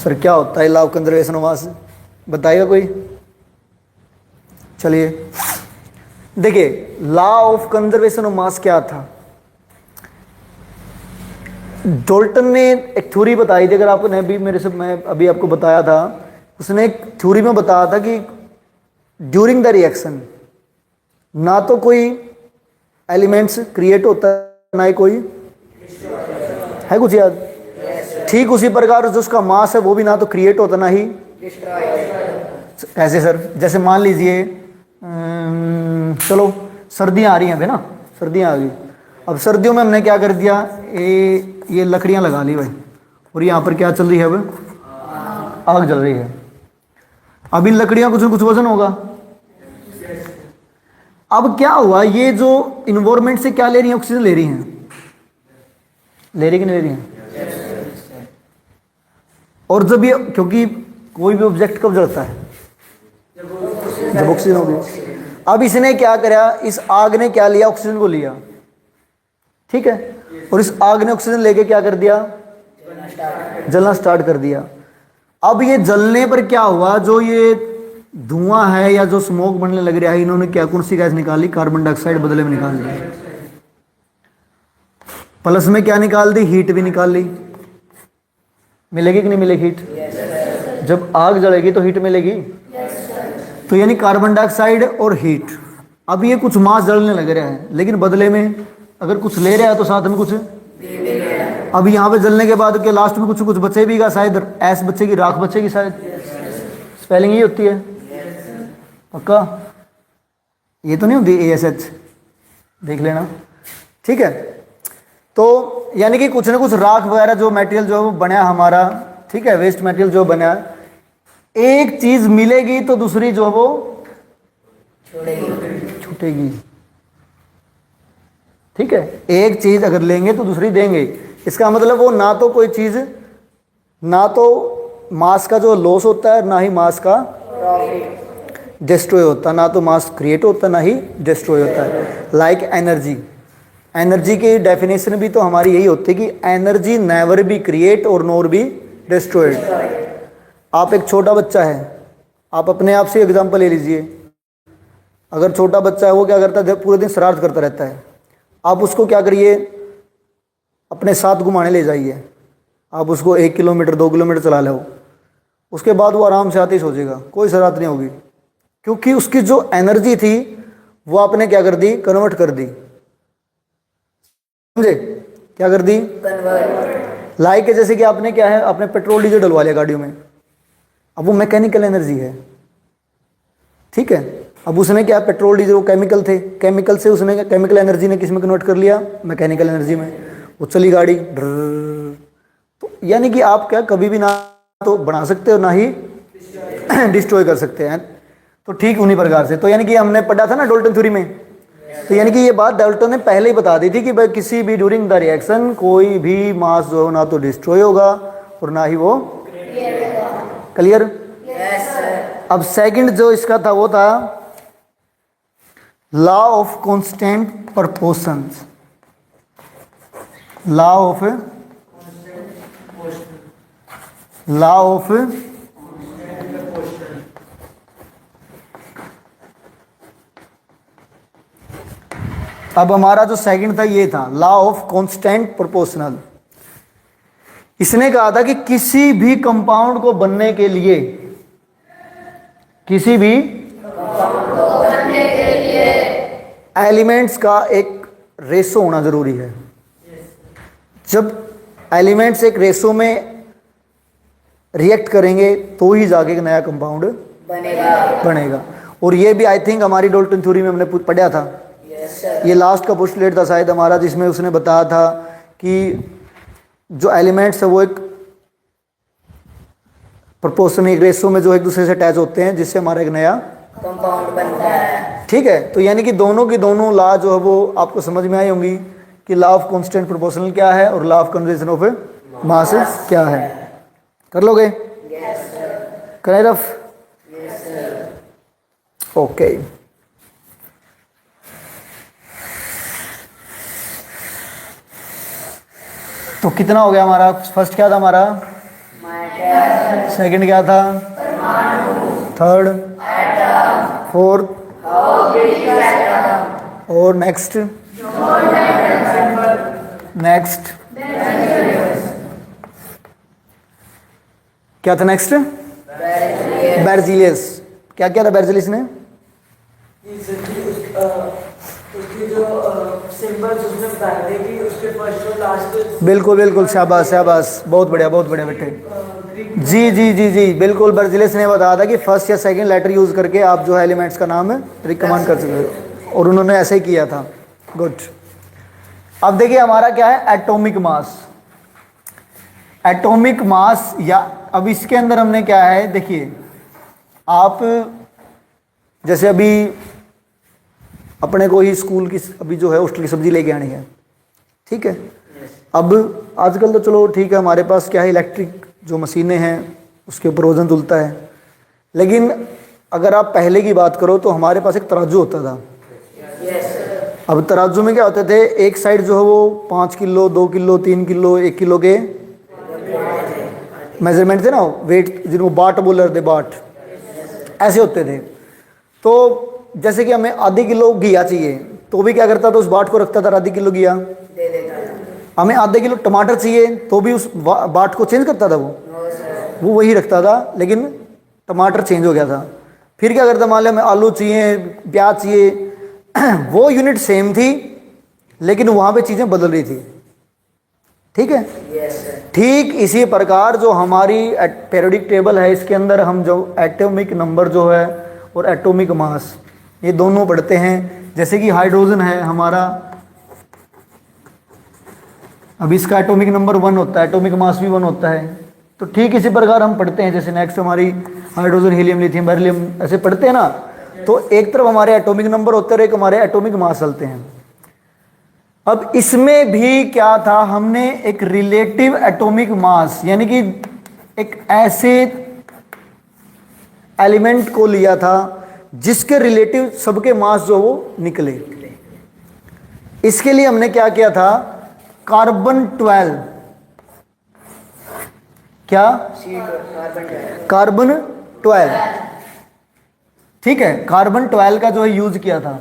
Sir क्या होता है law of conservation of mass? बताइएगा कोई? चलिए देखिए, law of conservation of mass क्या था? डोल्टन ने एक थ्योरी बताई थी, अगर आपने अभी मेरे से, मैं अभी आपको बताया था, उसने एक थ्योरी में बताया था कि ड्यूरिंग द रिएक्शन ना तो कोई एलिमेंट्स क्रिएट होता है, ना ही कोई है, कुछ याद? ठीक उसी प्रकार जो उसका मास है वो भी ना तो क्रिएट होता ना ही। कैसे सर? जैसे मान लीजिए चलो सर्दियाँ आ रही हैं भाई ना, सर्दियाँ आ गई। अब सर्दियों में हमने क्या कर दिया, ये लकड़ियाँ लगा ली भाई, और यहाँ पर क्या चल रही है, अब आग जल रही है। अब इन लकड़ियाँ कुछ न कुछ वजन होगा। अब क्या हुआ, ये जो इन्वायरमेंट से क्या ले रही है, ऑक्सीजन ले रही हैं, ले रही कि नहीं ले रही हैं। और जब ये, क्योंकि कोई भी ऑब्जेक्ट कब जलता है, जब ऑक्सीजन होगी। अब इसने क्या करा, इस आग ने क्या लिया, ऑक्सीजन को लिया, ठीक है, और इस आग ने ऑक्सीजन लेके क्या कर दिया, जलना स्टार्ट कर दिया। अब ये जलने पर क्या हुआ, जो ये धुआं है या जो स्मोक बनने लग रहा है, इन्होंने क्या, कौन सी गैस निकाली, कार्बन डाइऑक्साइड बदले में निकाल दी। प्लस में क्या निकाल दी, हीट भी निकाल ली। मिलेगी कि नहीं मिलेगी हीट, जब आग जलेगी तो हीट मिलेगी। तो यानी कार्बन डाइऑक्साइड और हीट। अब ये कुछ मास जलने लग रहा है, लेकिन बदले में अगर कुछ ले रहा है तो साथ में कुछ। अब यहाँ पे जलने के बाद के लास्ट में कुछ कुछ बचेगा, शायद ऐस बचेगी, राख बचेगी शायद। स्पेलिंग ये होती है पक्का, ये तो नहीं होती ASH, देख लेना, ठीक है। तो यानी कि कुछ ना कुछ राख वगैरह जो मटेरियल जो है वो बना हमारा, ठीक है, वेस्ट मटेरियल जो बना, एक चीज मिलेगी तो दूसरी जो है वो छूटेगी, ठीक है। एक चीज अगर लेंगे तो दूसरी देंगे, इसका मतलब वो ना तो कोई चीज, ना तो मास का जो लॉस होता है, ना ही मास का डिस्ट्रॉय होता, ना तो मास क्रिएट होता, ना ही डिस्ट्रॉय होता है। लाइक एनर्जी, एनर्जी की डेफिनेशन भी तो हमारी यही होती है कि एनर्जी नेवर बी क्रिएट और नोर बी डिस्ट्रॉयड। आप एक छोटा बच्चा है, आप अपने आप से एग्जांपल ले लीजिए। अगर छोटा बच्चा है वो क्या करता है, पूरे दिन शरारत करता रहता है, आप उसको क्या करिए, अपने साथ घुमाने ले जाइए, आप उसको 1 किलोमीटर 2 किलोमीटर चला लो, उसके बाद वो आराम से आते ही सो जाएगा, कोई शरारत नहीं होगी, क्योंकि उसकी जो एनर्जी थी वो आपने क्या कर दी, कन्वर्ट कर दी, समझे, क्या कर दी, लाइक जैसे कि आपने क्या है, आपने पेट्रोल डीजल डलवा लिया गाड़ियों में, अब वो मैकेनिकल एनर्जी है, ठीक है। अब उसने क्या, पेट्रोल डीजल वो केमिकल थे, केमिकल से उसने केमिकल एनर्जी ने किस में कन्वर्ट कर लिया, मैकेनिकल एनर्जी में, वो चली गाड़ी। तो यानी कि आप क्या कभी भी ना तो बना सकते हो ना ही डिस्ट्रॉय कर सकते हैं। तो ठीक उन्हीं प्रकार से, तो यानी कि हमने पढ़ा था ना डाल्टन थ्योरी में, तो यानी कि ये बात डाल्टन ने पहले ही बता दी थी कि भाई किसी भी ड्यूरिंग द रिएक्शन कोई भी मास जो हो ना तो डिस्ट्रॉय होगा और ना ही वो क्लियर। अब सेकंड जो इसका था वो था law of constant proportions, law of अब हमारा जो सेकंड था ये था लॉ ऑफ कांस्टेंट प्रोपोर्शनल। इसने कहा था कि किसी भी कंपाउंड को बनने के लिए, किसी भी एलिमेंट्स का एक रेशो होना जरूरी है। जब एलिमेंट्स एक रेशो में रिएक्ट करेंगे तो ही जाके एक नया कंपाउंड बनेगा। और ये भी आई थिंक हमारी डाल्टन थ्योरी में हमने पढ़ा था। ये लास्ट का पोस्टुलेट था शायद हमारा, जिसमें उसने बताया था कि जो एलिमेंट्स है वो एक प्रोपोर्शन, एक रेशो में जो एक दूसरे से अटैच होते हैं, जिससे हमारा एक नया कंपाउंड बनता है, ठीक है। तो यानी कि दोनों की दोनों लॉ जो है वो आपको समझ में आई होंगी कि लॉ ऑफ कांस्टेंट प्रोपोर्शनल क्या है और law of conservation of mass क्या है। कर लोगे? करें रफ? ओके। तो कितना हो गया हमारा? फर्स्ट क्या था हमारा? सेकंड क्या था? थर्ड, फोर्थ, और नेक्स्ट क्या था? नेक्स्ट बेरजेलियस। क्या क्या था बेरजेलियस ने? उसकी जो सिंबल्स उसने बताए थे कि उसके फर्स्ट और लास्ट। बिल्कुल बिल्कुल, शाबाश शाबाश, बहुत बढ़िया बेटे। जी जी जी जी बिल्कुल, बेरजेलियस ने बताया था कि फर्स्ट या सेकंड लेटर यूज करके आप जो है एलिमेंट्स का नाम रिकमेंड कर सकते हो। और उन्होंने ऐसे ही किया था। गुड। अब देखिए हमारा क्या है, एटॉमिक मास। एटॉमिक मास, या अब इसके अंदर हमने क्या है, देखिए आप जैसे अभी अपने को ही स्कूल की अभी जो है हॉस्टल की सब्जी लेके आनी है, ठीक है। अब आजकल तो चलो ठीक है, हमारे पास क्या है, इलेक्ट्रिक जो मशीनें हैं उसके ऊपर वजन तुलता है, लेकिन अगर आप पहले की बात करो तो हमारे पास एक तराजू होता था। अब तराजू में क्या होते थे, एक साइड जो है वो 5 किलो, 2 किलो, 3 किलो, 1 किलो के मेजरमेंट थे ना, वेट, जिनको बाट बोल रहे थे, बाट ऐसे होते थे। तो जैसे कि हमें आधी किलो घिया चाहिए तो भी क्या करता था, उस बाट को रखता था, आधी किलो घिया। हमें आधे किलो टमाटर चाहिए तो भी उस बाट को चेंज करता था, वो वही रखता था, लेकिन टमाटर चेंज हो गया था। फिर क्या करता, मान लिया हमें आलू चाहिए, प्याज चाहिए, वो यूनिट सेम थी लेकिन वहाँ पे चीज़ें बदल रही थी, ठीक है। ठीक इसी प्रकार जो हमारी पीरियोडिक टेबल है, इसके अंदर हम जो एटॉमिक नंबर जो है और एटॉमिक मास, ये दोनों पढ़ते हैं। जैसे कि हाइड्रोजन है हमारा, अब इसका एटॉमिक नंबर 1 होता है, एटॉमिक मास भी 1 होता है। तो ठीक इसी प्रकार हम पढ़ते हैं, जैसे नेक्स्ट हमारी हाइड्रोजन, हीलियम, लिथियम, बेरिलियम, ऐसे पढ़ते हैं ना। तो एक तरफ हमारे एटॉमिक नंबर होते हैं और एक हमारे एटॉमिक मास चलते हैं। अब इसमें भी क्या था, हमने एक रिलेटिव एटॉमिक मास, यानी कि एक ऐसे एलिमेंट को लिया था जिसके रिलेटिव सबके मास जो वो निकले। इसके लिए हमने क्या किया था, कार्बन 12, क्या, कार्बन 12, ठीक है, कार्बन 12 का जो है यूज किया था,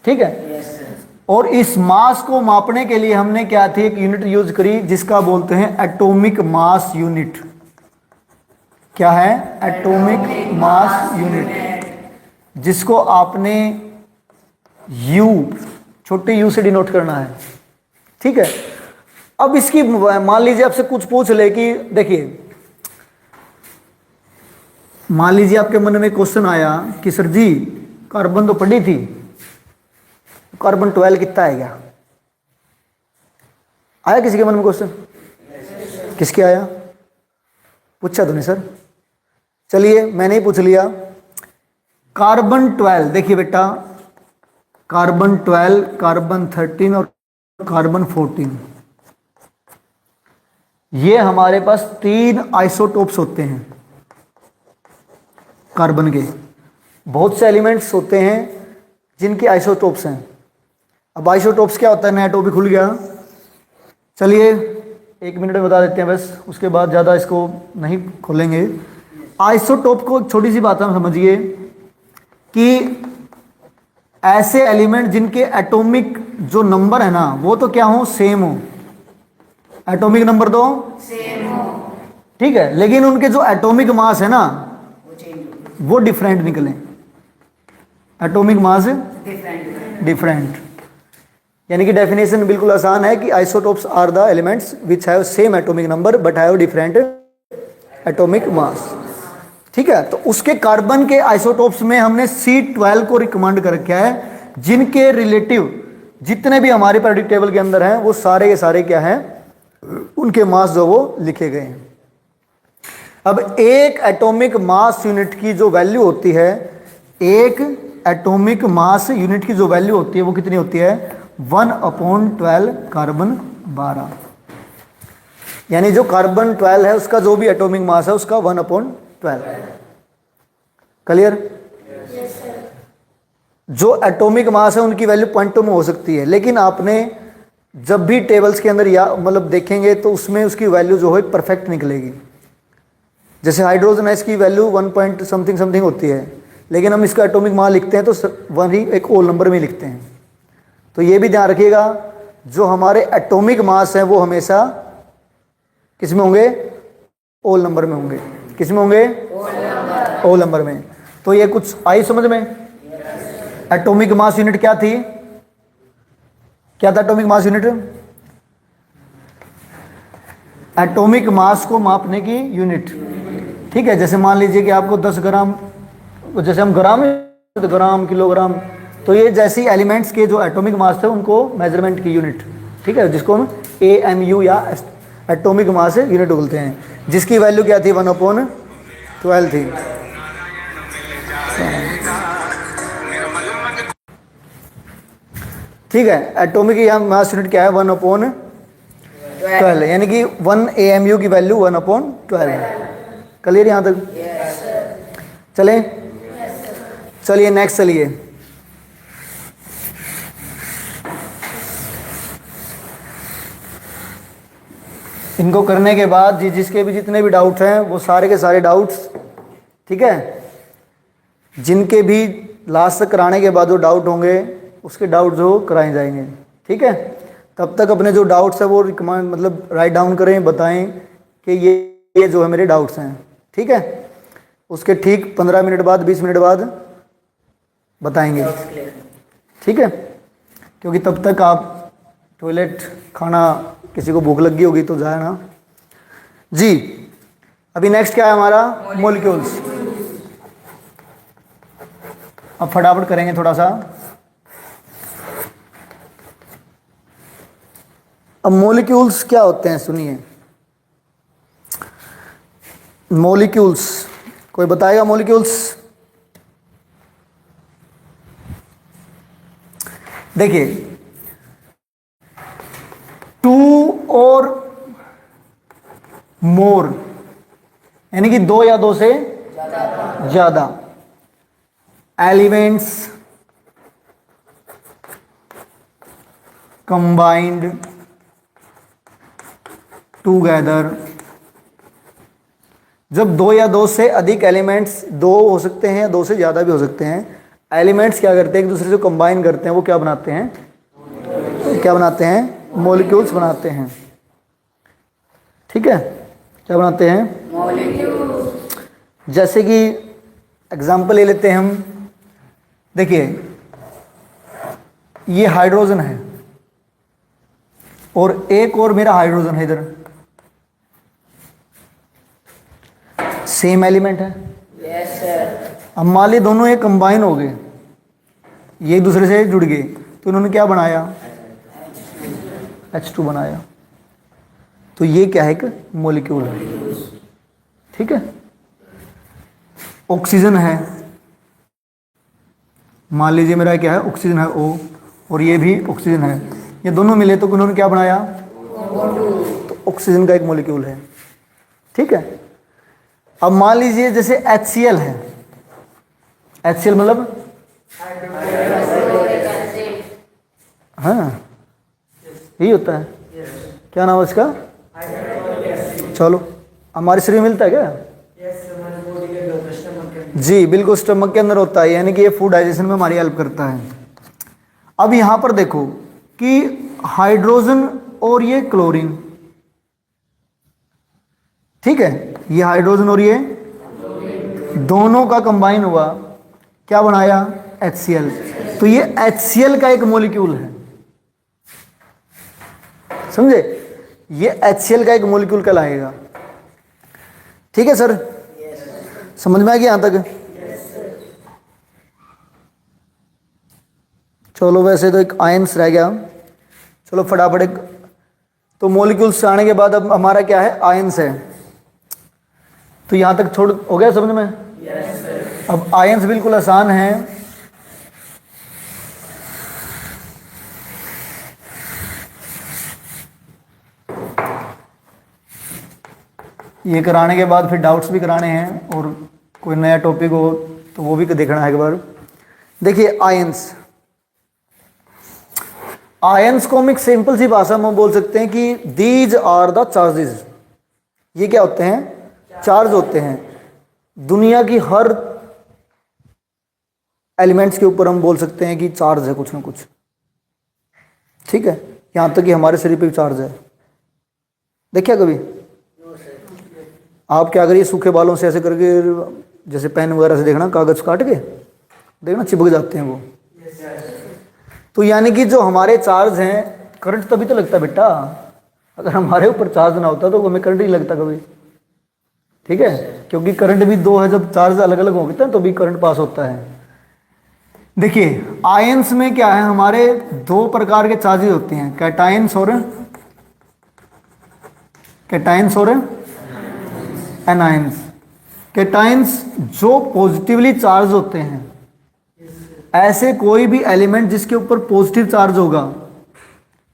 ठीक है। और इस मास को मापने के लिए हमने क्या थी, एक यूनिट यूज करी जिसका बोलते हैं एटॉमिक मास यूनिट। क्या है, एटॉमिक मास यूनिट, जिसको आपने यू, छोटे यू से डिनोट करना है, ठीक है। अब इसकी मान लीजिए आपसे कुछ पूछ ले कि देखिए, मान लीजिए आपके मन में क्वेश्चन आया कि सर जी कार्बन तो पड़ी थी, कार्बन 12 कितना है क्या, आया किसी के मन में क्वेश्चन? किसके आया? पूछा तो नहीं सर, चलिए मैंने ही पूछ लिया। कार्बन 12, देखिए बेटा, कार्बन 12, कार्बन 13 और कार्बन 14, ये हमारे पास 3 आइसोटोप्स होते हैं कार्बन के। बहुत से एलिमेंट्स होते हैं जिनके आइसोटोप्स हैं। अब आइसोटोप्स क्या होता है, नया टॉपिक खुल गया। चलिए 1 मिनट में बता देते हैं बस, उसके बाद ज़्यादा इसको नहीं खोलेंगे। आइसोटोप को एक छोटी सी बात हम समझिए कि ऐसे एलिमेंट जिनके एटॉमिक जो नंबर है ना वो तो क्या हो, सेम हो, एटॉमिक नंबर तो सेम हो, ठीक है, लेकिन उनके जो एटॉमिक मास है ना वो डिफरेंट निकले, एटॉमिक मास डिफरेंट। यानी कि डेफिनेशन बिल्कुल आसान है कि isotopes are the elements which have same atomic number but have different atomic mass, ठीक है। तो उसके कार्बन के आइसोटोप्स में हमने C12 को रिकमेंड कर रखा है, जिनके रिलेटिव जितने भी हमारे पीरियोडिक टेबल के अंदर हैं वो सारे के सारे क्या हैं, उनके मास जो वो लिखे गए हैं। अब एक एटॉमिक मास यूनिट की जो वैल्यू होती है, एक एटॉमिक मास यूनिट की जो वैल्यू होती है वो कितनी होती है, 1/12 कार्बन 12। यानी जो कार्बन 12 है उसका जो भी एटॉमिक मास है उसका 1/12। क्लियर? जो एटॉमिक मास है उनकी वैल्यू पॉइंटों में हो सकती है, लेकिन आपने जब भी टेबल्स के अंदर या मतलब देखेंगे तो उसमें उसकी वैल्यू जो है परफेक्ट निकलेगी। जैसे हाइड्रोजन है, इसकी वैल्यू 1 पॉइंट समथिंग समथिंग होती है, लेकिन हम इसका एटॉमिक मास लिखते हैं तो वही एक होल नंबर में लिखते हैं। तो ये भी ध्यान रखिएगा, जो हमारे एटॉमिक मास है वो हमेशा किस में होंगे, होल नंबर में होंगे। किस में होंगे, होल नंबर में। तो ये कुछ आई समझ में? एटॉमिक मास यूनिट क्या थी, क्या था atomic mass unit? Atomic mass को मापने की यूनिट, ठीक है। जैसे मान लीजिए कि आपको 10 ग्राम, जैसे हम ग्राम, ग्राम, किलोग्राम, तो ये जैसी एलिमेंट्स के जो एटॉमिक मास थे उनको मेजरमेंट की यूनिट, ठीक है, जिसको हम AMU या एटॉमिक मास यूनिट बोलते हैं, जिसकी वैल्यू क्या थी 1/12 थी। ठीक है, एटॉमिक या मास यूनिट क्या है 1/12, यानी कि 1 AMU की वैल्यू 1/12। क्लियर यहाँ तक? चलें, चलिए नेक्स्ट चलिए। इनको करने के बाद जिसके भी जितने भी डाउट्स हैं वो सारे के सारे डाउट्स, ठीक है, जिनके भी लास्ट तक कराने के बाद जो डाउट होंगे उसके डाउट जो कराए जाएंगे, ठीक है। तब तक अपने जो डाउट्स है वो रिकमेंड मतलब राइट डाउन करें, बताएं कि ये जो है मेरे डाउट्स हैं, ठीक है। उसके ठीक 15 मिनट बाद 20 मिनट बाद बताएंगे, ठीक है, क्योंकि तब तक आप टॉयलेट, खाना, किसी को भूख लगी होगी तो जाए ना जी। अभी नेक्स्ट क्या है हमारा? मॉलिक्यूल्स। अब फटाफट करेंगे थोड़ा सा। अब मॉलिक्यूल्स क्या होते हैं सुनिए। मॉलिक्यूल्स कोई बताएगा? मॉलिक्यूल्स देखिए, 2 और मोर यानी कि 2 या 2 से ज्यादा एलिमेंट्स कंबाइंड टूगेदर। जब 2 या 2 से अधिक एलिमेंट्स, 2 हो सकते हैं या 2 से ज़्यादा भी हो सकते हैं, एलिमेंट्स क्या करते हैं एक दूसरे से कंबाइन करते हैं, वो क्या बनाते हैं? क्या बनाते हैं? मॉलिक्यूल्स बनाते हैं, ठीक है। क्या बनाते हैं? मॉलिक्यूल्स। जैसे कि एग्जाम्पल ले लेते हैं हम, देखिए ये हाइड्रोजन है और एक और मेरा हाइड्रोजन है इधर, सेम एलिमेंट है। Yes sir. अब मान ली दोनों ये कंबाइन हो गए, ये एक दूसरे से जुड़ गए, तो इन्होंने क्या बनाया? H2 बनाया। तो ये क्या है? एक मॉलिक्यूल है, ठीक है। ऑक्सीजन है, मान लीजिए मेरा क्या है? ऑक्सीजन है O, और ये भी ऑक्सीजन है, ये दोनों मिले तो उन्होंने क्या बनाया? तो ऑक्सीजन का एक मॉलिक्यूल है, ठीक है। अब मान लीजिए जैसे HCl है, HCl मतलब हाँ यही होता है, क्या नाम है इसका? चलो, हमारे शरीर में मिलता है क्या? जी बिल्कुल, स्टमक के अंदर होता है, यानी कि ये फूड डाइजेशन में हमारी हेल्प करता है। अब यहाँ पर देखो कि हाइड्रोजन और ये क्लोरीन, ठीक है, ये हाइड्रोजन और ये दोनों का कंबाइन हुआ, क्या बनाया? HCl। तो ये HCl का एक मॉलिक्यूल है, समझे? ये HCl का एक मॉलिक्यूल कहलाएगा, ठीक है सर? समझ में आ गया यहां तक? चलो, वैसे तो एक आयंस रह गया, चलो फटाफट एक, तो मॉलिक्यूल्स आने के बाद अब हमारा क्या है? आयंस है। तो यहां तक छोड़ हो गया समझ में? अब आयंस बिल्कुल आसान है। ये कराने के बाद फिर डाउट्स भी कराने हैं, और कोई नया टॉपिक हो तो वो भी देखना है एक बार। देखिए आयंस, आयंस को हम एक सिंपल सी भाषा में बोल सकते हैं कि दीज आर द चार्जेस। ये क्या होते हैं? चार्ज होते हैं। दुनिया की हर एलिमेंट्स के ऊपर हम बोल सकते हैं कि चार्ज है कुछ ना कुछ, ठीक है। यहां तक कि हमारे शरीर पे भी चार्ज है। देखिए कभी आप क्या करिए, सूखे बालों से ऐसे करके, जैसे पेन वगैरह से देखना, कागज काट के देखना चिपक जाते हैं वो। तो यानी कि जो हमारे चार्ज हैं, करंट तभी तो लगता है बेटा, अगर हमारे ऊपर चार्ज ना होता तो हमें करंट नहीं लगता कभी, ठीक है। क्योंकि करंट भी 2 है, जब चार्ज अलग अलग होते हैं तो भी करंट पास होता है। देखिए आयंस में क्या है, हमारे दो प्रकार के चार्जेस होते हैं, कैटायंस और एनायंस। कैटायंस जो पॉजिटिवली चार्ज होते हैं, ऐसे कोई भी एलिमेंट जिसके ऊपर पॉजिटिव चार्ज होगा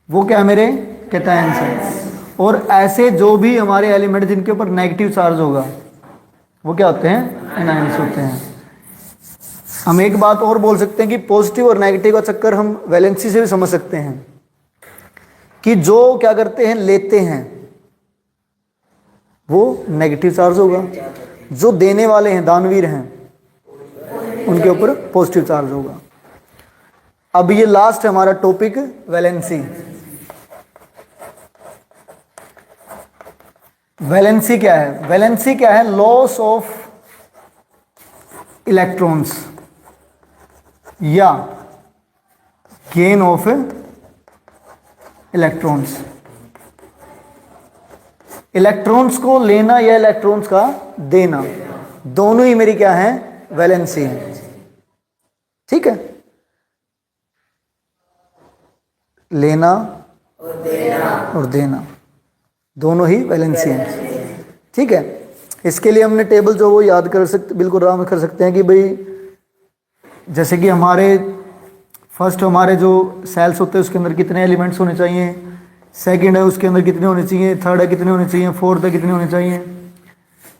वो क्या है मेरे कैटायंस है, और ऐसे जो भी हमारे एलिमेंट जिनके ऊपर नेगेटिव चार्ज होगा वो क्या होते हैं, एनायंस होते हैं। हम एक बात और बोल सकते हैं कि पॉजिटिव और नेगेटिव का चक्कर हम वैलेंसी से भी समझ सकते हैं कि जो क्या करते हैं, लेते हैं, वो नेगेटिव चार्ज होगा, जो देने वाले हैं, दानवीर हैं, उनके ऊपर पॉजिटिव चार्ज होगा। अब ये लास्ट है हमारा टॉपिक, वैलेंसी। वैलेंसी क्या है? वैलेंसी क्या है? लॉस ऑफ इलेक्ट्रॉन्स या गेन ऑफ इलेक्ट्रॉन्स। इलेक्ट्रॉन्स को लेना या इलेक्ट्रॉन्स का देना, दोनों ही मेरी क्या है, वैलेंसी है। ठीक है, लेना और देना दोनों ही वैलेंसी है। ठीक है, इसके लिए हमने टेबल जो वो याद कर सकते, बिल्कुल आराम कर सकते हैं कि भाई जैसे कि हमारे फर्स्ट हमारे जो सेल्स होते हैं उसके अंदर कितने एलिमेंट्स होने चाहिए, सेकंड है उसके अंदर कितने होने चाहिए, थर्ड है कितने होने चाहिए, फोर्थ है कितने होने चाहिए।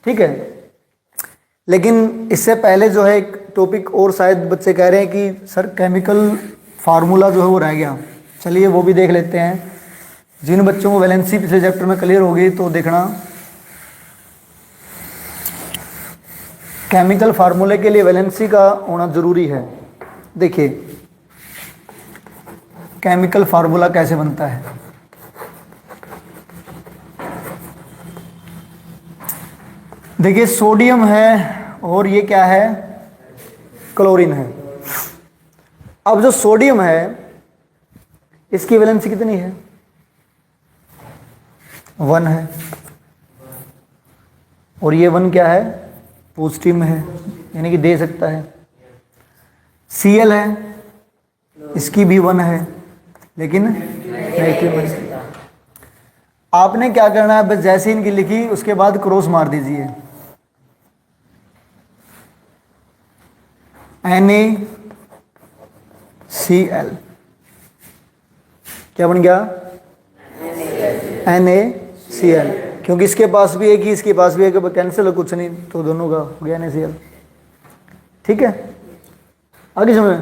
ठीक है, लेकिन इससे पहले जो है एक टॉपिक और शायद बच्चे कह रहे हैं कि सर केमिकल फार्मूला जो है वो रह गया, चलिए वो भी देख लेते हैं। जिन बच्चों को वैलेंसी पिछले चैप्टर में क्लियर होगी तो देखना, केमिकल फार्मूले के लिए वैलेंसी का होना जरूरी है। देखिए केमिकल फार्मूला कैसे बनता है, देखिए सोडियम है और ये क्या है, क्लोरीन है। अब जो सोडियम है इसकी वैलेंसी कितनी है, 1 है, और ये 1 क्या है, पॉजिटिव में है, यानी कि दे सकता है। Cl है, इसकी भी 1 है लेकिन नेगेटिव में। आपने क्या करना है, बस जैसे इनकी लिखी उसके बाद क्रॉस मार दीजिए, NaCl क्या बन गया, NaCl, क्योंकि इसके पास भी एक ही इसके पास भी एक, कैंसिल है कुछ नहीं तो दोनों का हो गया NaCl। ठीक है, आगे समझ।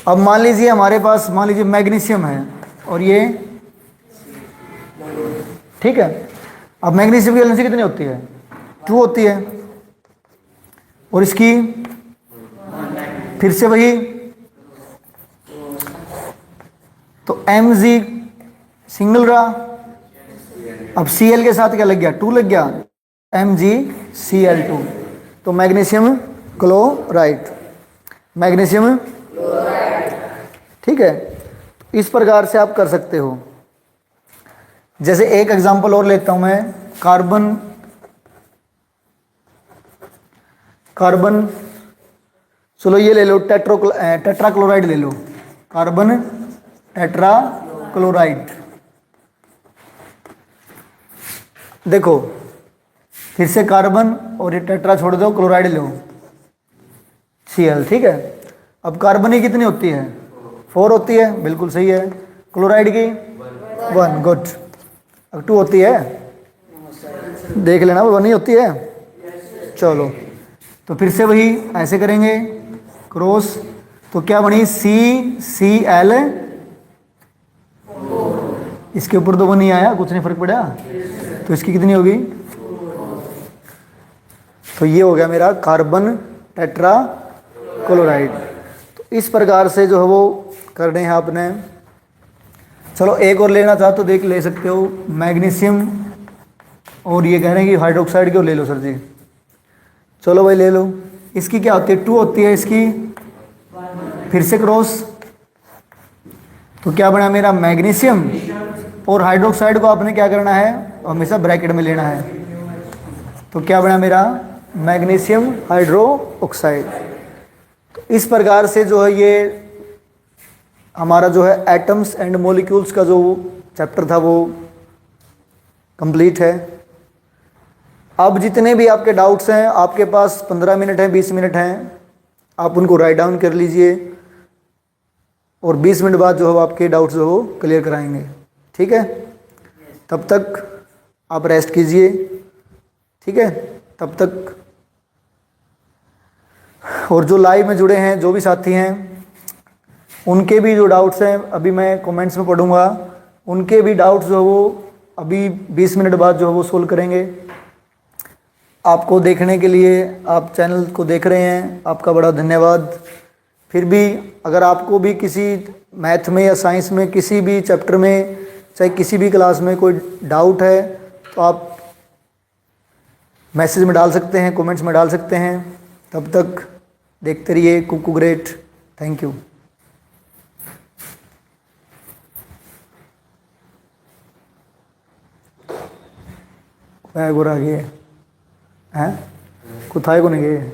अब मान लीजिए हमारे पास, मान लीजिए मैग्नीशियम है और ये, ठीक है, अब मैग्नीशियम की वैलेंसी कितनी होती है, 2 होती है, और इसकी फिर से वही, तो Mg सिंगल रहा, अब Cl के साथ क्या लग गया, 2 लग गया, MgCl2, तो मैग्नीशियम क्लोराइड, मैग्नीशियम। ठीक है, इस प्रकार से आप कर सकते हो। जैसे एक एग्जांपल और लेता हूं मैं, कार्बन, चलो ये ले लो, टेट्राक्लोराइड ले लो, कार्बन टेट्राक्लोराइड। देखो फिर से कार्बन और ये टेट्रा छोड़ दो, क्लोराइड लो, Cl। ठीक है, अब कार्बन की कितनी होती है, 4 होती है, बिल्कुल सही है। क्लोराइड की 1, गुड। अब 2 होती है, देख लेना, 1 ही होती है। चलो तो फिर से वही ऐसे करेंगे क्रॉस, तो क्या बनी, CCl, इसके ऊपर तो 1 नहीं आया, कुछ नहीं फर्क पड़ा, तो इसकी कितनी होगी, तो ये हो गया मेरा कार्बन टेट्रा क्लोराइड। तो इस प्रकार से जो है वो करने हैं आपने। चलो एक और लेना चाहो तो देख ले सकते हो, मैग्नीशियम, और ये कह रहे हैं कि हाइड्रोक्साइड की और ले लो सर जी, चलो भाई ले लो। इसकी क्या होती है, 2 होती है, इसकी फिर से क्रॉस, तो क्या बना मेरा, मैग्नीशियम, और हाइड्रोक्साइड को आपने क्या करना है, हमेशा ब्रैकेट में लेना है, तो क्या बना मेरा, मैग्नीशियम हाइड्रोक्साइड। तो इस प्रकार से जो है ये हमारा जो है एटम्स एंड मॉलिक्यूल्स का जो चैप्टर था वो कंप्लीट है। अब जितने भी आपके डाउट्स हैं, आपके पास 15 मिनट हैं, 20 मिनट हैं, आप उनको राइट डाउन कर लीजिए और 20 मिनट बाद जो है आपके डाउट्स जो हो क्लियर कराएंगे। ठीक है, तब तक आप रेस्ट कीजिए। ठीक है, तब तक। और जो लाइव में जुड़े हैं, जो भी साथी हैं, उनके भी जो डाउट्स हैं अभी मैं कमेंट्स में पढ़ूंगा, उनके भी डाउट्स जो वो अभी 20 मिनट बाद जो है वो सोल्व करेंगे। आपको देखने के लिए, आप चैनल को देख रहे हैं, आपका बड़ा धन्यवाद। फिर भी अगर आपको भी किसी मैथ में या साइंस में किसी भी चैप्टर में, चाहे किसी भी क्लास में कोई डाउट है तो आप मैसेज में डाल सकते हैं, कमेंट्स में डाल सकते हैं। तब तक देखते रहिए कुकू ग्रेट। Thank you. गोरा गए हैं, कुथाए को नहीं गए।